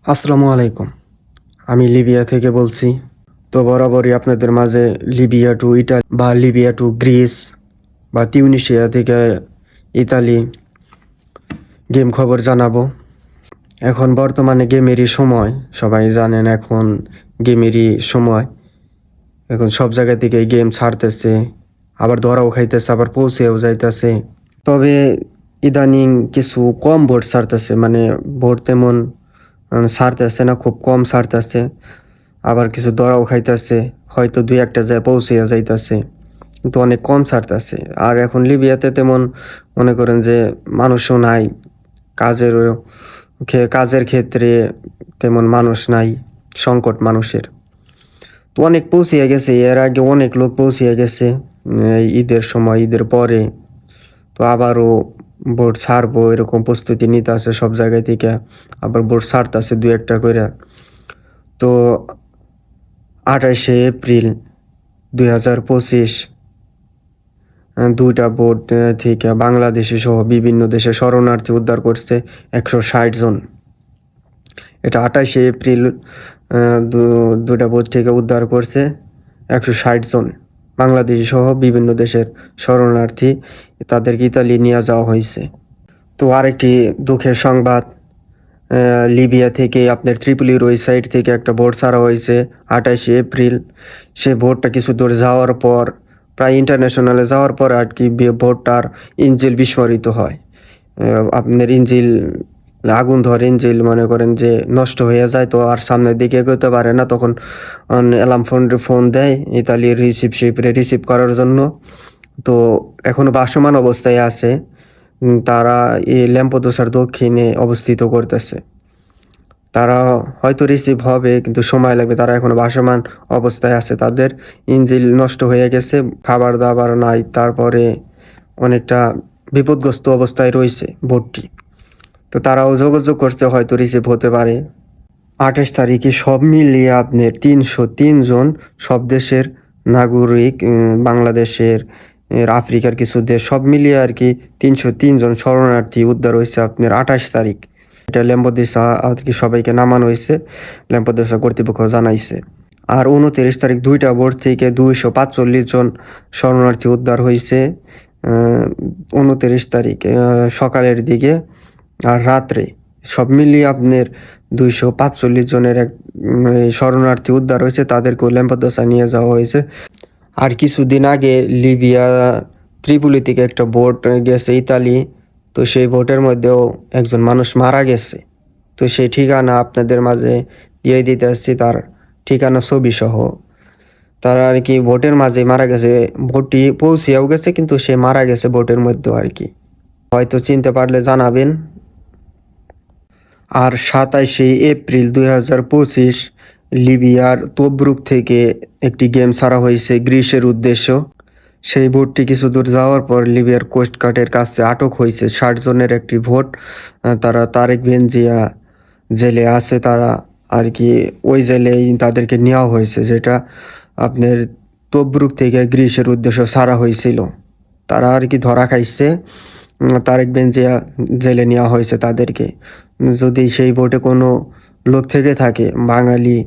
আসসালামু আলাইকুম। আমি লিবিয়া থেকে বলছি। তো বরাবরই আপনাদের মাঝে লিবিয়া টু ইটালি বা লিবিয়া টু গ্রিস বা তিউনিশিয়া থেকে ইতালি গেম খবর জানাবো। এখন বর্তমানে গেমেরই সময়, সবাই জানেন এখন গেমেরই সময়। এখন সব জায়গা থেকে গেম ছাড়তেছে, আবার ধরাও খাইতেছে, আবার পৌঁছেও যাইতেছে। তবে ইদানিং কিছু কম ভোট ছাড়তেছে, মানে ভোট তেমন ছাড়তেছে না, খুব কম ছাড়তেছে। আবার কিছু ধরাও খাইতেছে, হয়তো দুই একটা যায় পৌঁছিয়া যাইতেছে, কিন্তু অনেক কম ছাড়তেছে। আর এখন লিবিয়াতে তেমন মনে করেন যে মানুষও নাই, কাজের ক্ষেত্রে তেমন মানুষ নাই, সংকট মানুষের। তো অনেক পৌঁছিয়া গেছে, এর আগে অনেক লোক পৌঁছিয়া গেছে এই ঈদের সময়, ঈদের পরে। তো আবারও ভোট ছাড়বো এরকম প্রস্তুতি নিতে আছে সব জায়গায় থেকে, আবার ভোট ছাড়তেছে দুই একটা করে। তো 28শে এপ্রিল 2025 দুইটা বোট থেকে বাংলাদেশে সহ বিভিন্ন দেশে শরণার্থী উদ্ধার করছে 160 জন। এটা 28শে এপ্রিল দুইটা বোট থেকে উদ্ধার করছে 160 জন বাংলাদেশি সহ বিভিন্ন দেশের শরণার্থী, তাদেরকে ইতালি নিয়ে যাওয়া হয়েছে। তো আরেকটি দুঃখের সংবাদ, লিবিয়া থেকে আপনার ত্রিপলির ওই সাইড থেকে একটা বোট ছাড়া হয়েছে 28শে এপ্রিল। সে বোটটা কিছু দূর যাওয়ার পর, প্রায় ইন্টারন্যাশনালে যাওয়ার পর আর কি, বোটটার ইঞ্জিল বিস্ফোরিত হয়। আপনার ইঞ্জিল আগুন ধরে, ইঞ্জিল মনে করেন যে নষ্ট হয়ে যায়, তো আর সামনের দিকে এগোতে পারে না। তখন অ্যালার্ম ফোন দেয় ইতালির শিপরে রিসিভ করার জন্য। তো এখনো ভাসমান অবস্থায় আছে, তারা এই ল্যাম্পোদোসার দক্ষিণে অবস্থিত করতেছে। তারা হয়তো রিসিভ হবে, কিন্তু সময় লাগবে। তারা এখনো ভাসমান অবস্থায় আছে, তাদের ইঞ্জিল নষ্ট হয়ে গেছে, খাবার দাবার নাই, তারপরে অনেকটা বিপদগ্রস্ত অবস্থায় রয়েছে বোটটি। তো তারাও যোগাযোগ করছে, হয়তো রিসিভ হতে পারে। 28 তারিখে সব মিলিয়ে আপনার 303 জন সব দেশের নাগরিক, বাংলাদেশের, আফ্রিকার কিছু দেশ, সব মিলিয়ে আর কি 303 জন শরণার্থী উদ্ধার হয়েছে আপনার 28 তারিখ। এটা ল্যাম্পোদিসা আর কি সবাইকে নামানো হয়েছে, ল্যাম্পোদিসা কর্তৃপক্ষ জানাইছে। আর 29 তারিখ দুইটা বোট থেকে 245 জন শরণার্থী উদ্ধার হয়েছে 29 তারিখ সকালের দিকে আর রাত্রে। সব মিলিয়ে আপনার 245 জনের শরণার্থী উদ্ধার হয়েছে, তাদেরকেও ল্যাম্পোদোসা নিয়ে যাওয়া হয়েছে। আর কিছুদিন আগে লিবিয়া ত্রিপলি থেকে একটা বোট গেছে ইতালি, তো সেই বোটের মধ্যেও একজন মানুষ মারা গেছে। তো সেই ঠিকানা আপনাদের মাঝে দিয়ে দিতে আসছি, তার ঠিকানা ছবি সহ। তারা আর কি বোটের মাঝে মারা গেছে, বোটটি পৌঁছিয়াও গেছে, কিন্তু সে মারা গেছে বোটের মধ্যেও আর কি। হয়তো চিনতে পারলে জানাবেন। আর 27শে এপ্রিল 2025 লিবিয়ার তবরুক থেকে একটি গেম ছাড়া হয়েছে গ্রিসের উদ্দেশ্য। সেই ভোটটি কিছু দূর যাওয়ার পর লিবিয়ার কোস্টগার্ডের কাছে আটক হয়েছে 60 জনের একটি ভোট। তারা তারেক বেনজিয়া জেলে আছে, তারা আর কি ওই জেলেই তাদেরকে নেওয়া হয়েছে, যেটা আপনার তবরুক থেকে গ্রিসের উদ্দেশ্য ছাড়া হয়েছিল। তারা আর কি ধরা খাইছে, তারেক বেনজিয়া জেলে নেওয়া হয়েছে তাদেরকে। যদি সেই বোটে কোনো লোক থেকে থাকে, বাঙালি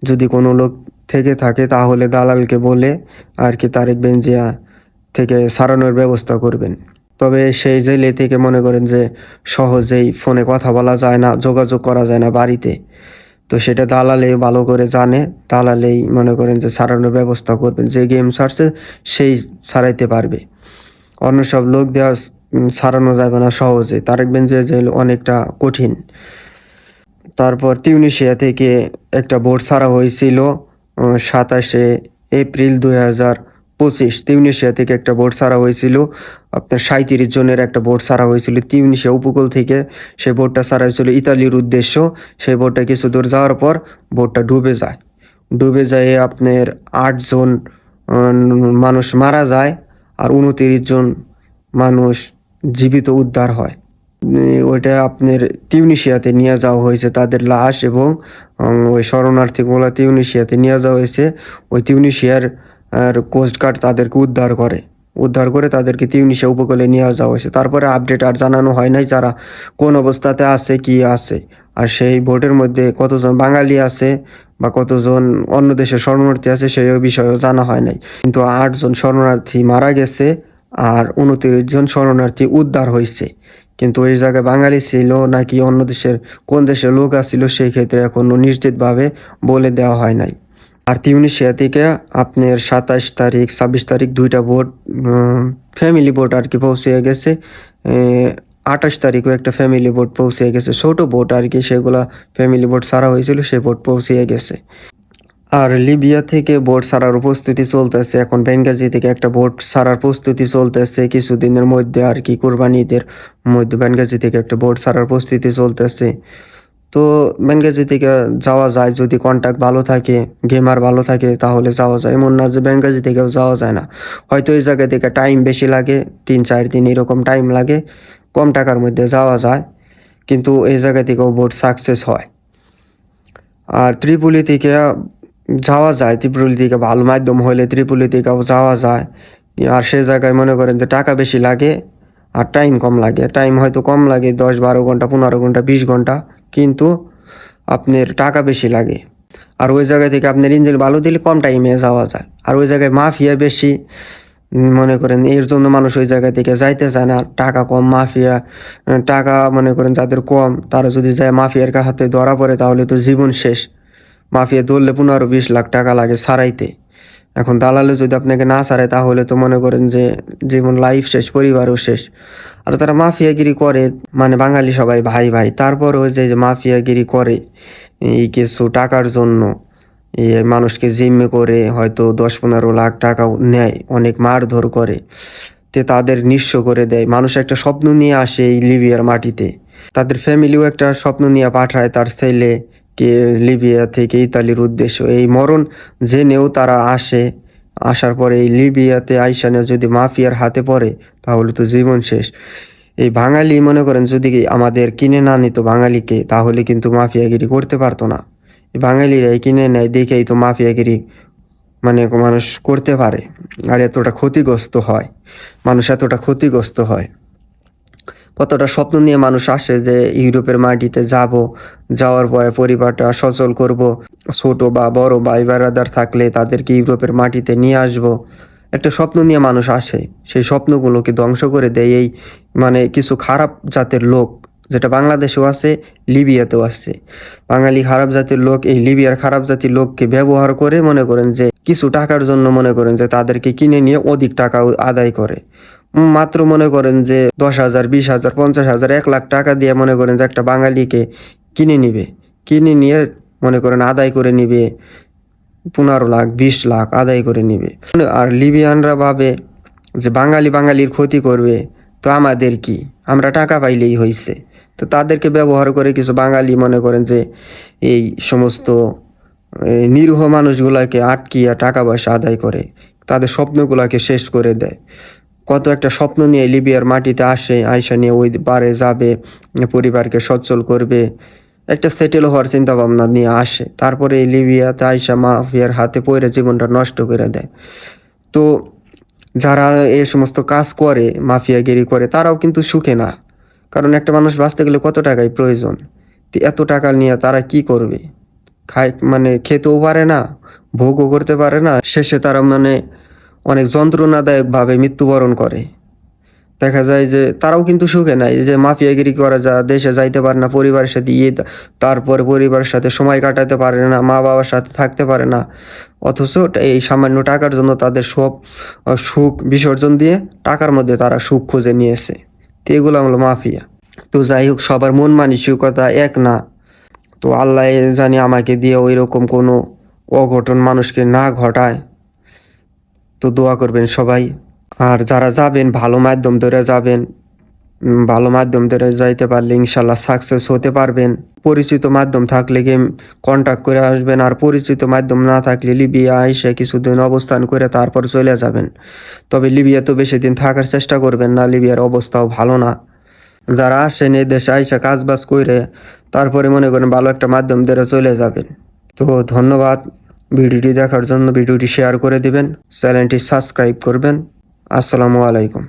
যদি কোনো লোক থেকে থাকে, তাহলে দালালকে বলে আর কি তারেক বেনজিয়া থেকে সারানোর ব্যবস্থা করবেন। তবে সেই জেলে থেকে মনে করেন যে সহজেই ফোনে কথা বলা যায় না, যোগাযোগ করা যায় না বাড়িতে। তো সেটা দালালেই ভালো করে জানে, দালালেই মনে করেন যে সারানোর ব্যবস্থা করবেন। যে গেম ছাড়ছে সেই ছাড়াইতে পারবে, অন্য সব লোক দেওয়া ছাড়ানো যাবে না সহজে। তারেক বেনজিয়া জেল অনেকটা কঠিন। তারপর তিউনিশিয়া থেকে একটা বোট ছাড়া হয়েছিল 27শে এপ্রিল 2025। তিউনিশিয়া থেকে একটা বোট ছাড়া হয়েছিল আপনার 37 জনের একটা বোট ছাড়া হয়েছিল তিউনিশিয়া উপকূল থেকে। সেই বোটটা ছাড়া হয়েছিল ইতালির উদ্দেশ্য। সেই বোটটা কিছু দূর যাওয়ার পর বোটটা ডুবে যায় আপনার 8 জন মানুষ মারা যায়, আর 29 জন মানুষ জীবিত উদ্ধার হয়। ওইটা আপনার তিউনিশিয়াতে নিয়ে যাওয়া হয়েছে তাদের লাশ, এবং ওই শরণার্থীগুলো তিউনিশিয়াতে নিয়ে যাওয়া হয়েছে। ওই তিউনিশিয়ার কোস্টগার্ড তাদেরকে উদ্ধার করে তাদেরকে তিউনিশিয়া উপকূলে নিয়ে যাওয়া হয়েছে। তারপরে আপডেট আর জানানো হয় নাই, যারা কোন অবস্থাতে আছে কি আছে। আর সেই বোটের মধ্যে কতজন বাঙালি আছে বা কতজন অন্য দেশের শরণার্থী আছে সেই বিষয়েও জানা হয় নাই। কিন্তু 8 জন শরণার্থী মারা গেছে আর 29 জন শরণার্থী উদ্ধার হয়েছে। কিন্তু ওই জায়গায় বাঙালি ছিল নাকি অন্য দেশের কোন দেশের লোক আসছিল সেই ক্ষেত্রে এখনো নিশ্চিতভাবে বলে দেওয়া হয় নাই। আর তিউনিসিয়া থেকে আপনার 27 তারিখ 26 তারিখ 2টা বোট ফ্যামিলি বোট আর কি পৌঁছে গেছে। 28 তারিখও একটা ফ্যামিলি বোট পৌঁছে গেছে, ছোট বোট আর কি, সেগুলা ফ্যামিলি বোট ছাড়া হয়েছিল, সেই বোট পৌঁছে গেছে। আর লিবিয়া থেকে বোট ছাড়ার প্রস্তুতি চলতেছে, এখন বেঙ্গাজি থেকে একটা বোট ছাড়ার প্রস্তুতি চলতেছে কিছুদিনের মধ্যে আর কি, কোরবানি ঈদের মধ্যে বেঙ্গাজি থেকে একটা বোট ছাড়ার প্রস্তুতি চলতেছে। তো বেঙ্গাজি থেকে যাওয়া যায় যদি কন্ট্যাক্ট ভালো থাকে, গেমার ভালো থাকে তাহলে যাওয়া যায়, এমন না যে বেঙ্গাজি থেকেও যাওয়া যায় না। হয়তো এই জায়গা থেকে টাইম বেশি লাগে, 3-4 দিন এরকম টাইম লাগে, কম টাকার মধ্যে যাওয়া যায়, কিন্তু এই জায়গা থেকেও বোট সাকসেস হয়। আর ত্রিপুলি থেকে যাওয়া যায়, ত্রিপুলি থেকে ভালো মাধ্যম হলে ত্রিপুলি থেকেও যাওয়া যায়। আর সে জায়গায় মনে করেন যে টাকা বেশি লাগে আর টাইম কম লাগে, টাইম হয়তো কম লাগে 10-12 ঘন্টা 15 ঘন্টা 20 ঘন্টা, কিন্তু আপনার টাকা বেশি লাগে। আর ওই জায়গা থেকে আপনার ইঞ্জিন ভালো দিলে কম টাইমে যাওয়া যায়। আর ওই জায়গায় মাফিয়া বেশি, মনে করেন এর জন্য মানুষ ওই জায়গা থেকে যাইতে চায় না, টাকা কম, মাফিয়া টাকা মনে করেন যাদের কম তারা যদি যায় মাফিয়ার হাতে ধরা পড়ে তাহলে তো জীবন শেষ। মাফিয়া ধরলে 15-20 লাখ টাকা লাগে ছাড়াইতে। এখন দালালে যদি আপনাকে না ছাড়ায় তাহলে তো মনে করেন যে জীবন লাইফ শেষ, পরিবারও শেষ। আর তারা মাফিয়াগিরি করে, মানে বাঙালি সবাই ভাই ভাই, তারপরও যে মাফিয়াগিরি করে এই কিছু টাকার জন্য, মানুষকে জিম্মি করে হয়তো 10-15 লাখ টাকা নেয়, অনেক মারধর করে, তে তাদের নিঃস্ব করে দেয়। মানুষ একটা স্বপ্ন নিয়ে আসে এই লিবিয়ার মাটিতে, তাদের ফ্যামিলিও একটা স্বপ্ন নিয়ে পাঠায় তার ছেলে কে লিবিয়া থেকে ইতালির উদ্দেশ্য, এই মরণ জেনেও তারা আসে। আসার পরে এই লিবিয়াতে আইসানে যদি মাফিয়ার হাতে পড়ে তাহলে তো জীবন শেষ। এই বাঙালি মনে করেন যদি আমাদের কিনে না নিত বাঙালিকে তাহলে কিন্তু মাফিয়াগিরি করতে পারতো না। এই বাঙালিরাই কিনে নেয় দেখেই তো মাফিয়াগিরি মানে মানুষ করতে পারে। আর এতটা ক্ষতিগ্রস্ত হয় মানুষ, এতটা ক্ষতিগ্রস্ত হয়। কতটা স্বপ্ন নিয়ে মানুষ আসে যে ইউরোপের মাটিতে যাব, যাওয়ার পরে পরিবারটা সচল করব, ছোট বা বড় ভাই ব্রাদার থাকলে তাদেরকে ইউরোপের মাটিতে নিয়ে আসব, একটা স্বপ্ন নিয়ে মানুষ আসে। সেই স্বপ্নগুলোকে ধ্বংস করে দেয় এই মানে কিছু খারাপ জাতের লোক, যেটা বাংলাদেশেও আছে, লিবিয়াতেও আছে। বাঙালি খারাপ জাতির লোক এই লিবিয়ার খারাপ জাতির লোককে ব্যবহার করে মনে করেন যে কিছু টাকার জন্য মনে করেন যে তাদেরকে কিনে নিয়ে অধিক টাকা আদায় করে। মাত্র মনে করেন যে 10,000, 20,000, 50,000, 1 লাখ টাকা দিয়ে মনে করেন যে একটা বাঙালিকে কিনে নিবে, কিনে নিয়ে মনে করেন আদায় করে নিবে 15 লাখ 20 লাখ আদায় করে নিবে। আর লিবিয়ানরা ভাবে যে বাঙালির ক্ষতি করবে, তো আমাদের কি, আমরা টাকা পাইলেই হইছে। তো তাদেরকে ব্যবহার করে কিছু বাঙালি মনে করেন যে এই সমস্ত নিরীহ মানুষগুলাকে আটকিয়া টাকা পয়সা আদায় করে, তাদের স্বপ্নগুলাকে শেষ করে দেয়। কত একটা স্বপ্ন নিয়ে লিবিয়ার মাটিতে আসে, আয়সা নিয়ে ওই পারে যাবে, পরিবারকে সচ্ছল করবে, একটা সেটেল হওয়ার চিন্তা ভাবনা নিয়ে আসে, তারপরে এই লিবিয়াতে আয়সা মাফিয়ার হাতে পড়ে জীবনটা নষ্ট করে দেয়। তো যারা এই সমস্ত কাজ করে, মাফিয়াগিরি করে, তারাও কিন্তু সুখে না, কারণ একটা মানুষ বাঁচতে গেলে কত টাকাই প্রয়োজন। তো এত টাকা নিয়ে তারা কি করবে, খায় মানে খেতেও পারে না, ভোগও করতে পারে না, শেষে তারা মানে অনেক যন্ত্রণাদায়কভাবে মৃত্যুবরণ করে। দেখা যায় যে তারাও কিন্তু সুখে নাই, যে মাফিয়াগিরি করা যা দেশে যাইতে পারে না, পরিবারের সাথে ঈদ, তারপরে পরিবারের সাথে সময় কাটাতে পারে না, মা বাবার সাথে থাকতে পারে না, অথচ এই সামান্য টাকার জন্য তাদের সব সুখ বিসর্জন দিয়ে টাকার মধ্যে তারা সুখ খুঁজে নিয়েছে। তো এগুলো হলো মাফিয়া। তো যাই হোক, সবার মন মানসিকতা এক না। তো আল্লাহ জানি আমাকে দিয়ে ওই রকম কোনো অঘটন মানুষকে না ঘটায়। তো দোয়া করবেন সবাই। আর যারা যাবেন ভালো মাধ্যম ধরে যাবেন, ভালো মাধ্যম ধরে যাইতে পারলে ইনশাল্লাহ সাকসেস হতে পারবেন। পরিচিত মাধ্যম থাকলে গেম কন্ট্যাক্ট করে আসবেন, আর পরিচিত মাধ্যম না থাকলে লিবিয়া এসে কিছুদিন অবস্থান করে তারপর চলে যাবেন। তবে লিবিয়া তো বেশি দিন থাকার চেষ্টা করবেন না, লিবিয়ার অবস্থাও ভালো না। যারা আসেন এই দেশে আইসা কাজবাজ করে তারপরে মনে করেন ভালো একটা মাধ্যম ধরে চলে যাবেন। তো ধন্যবাদ ভিডিওটি দেখার জন্য। ভিডিওটি শেয়ার করে দিবেন, চ্যানেলটি সাবস্ক্রাইব করবেন। আসসালামু আলাইকুম।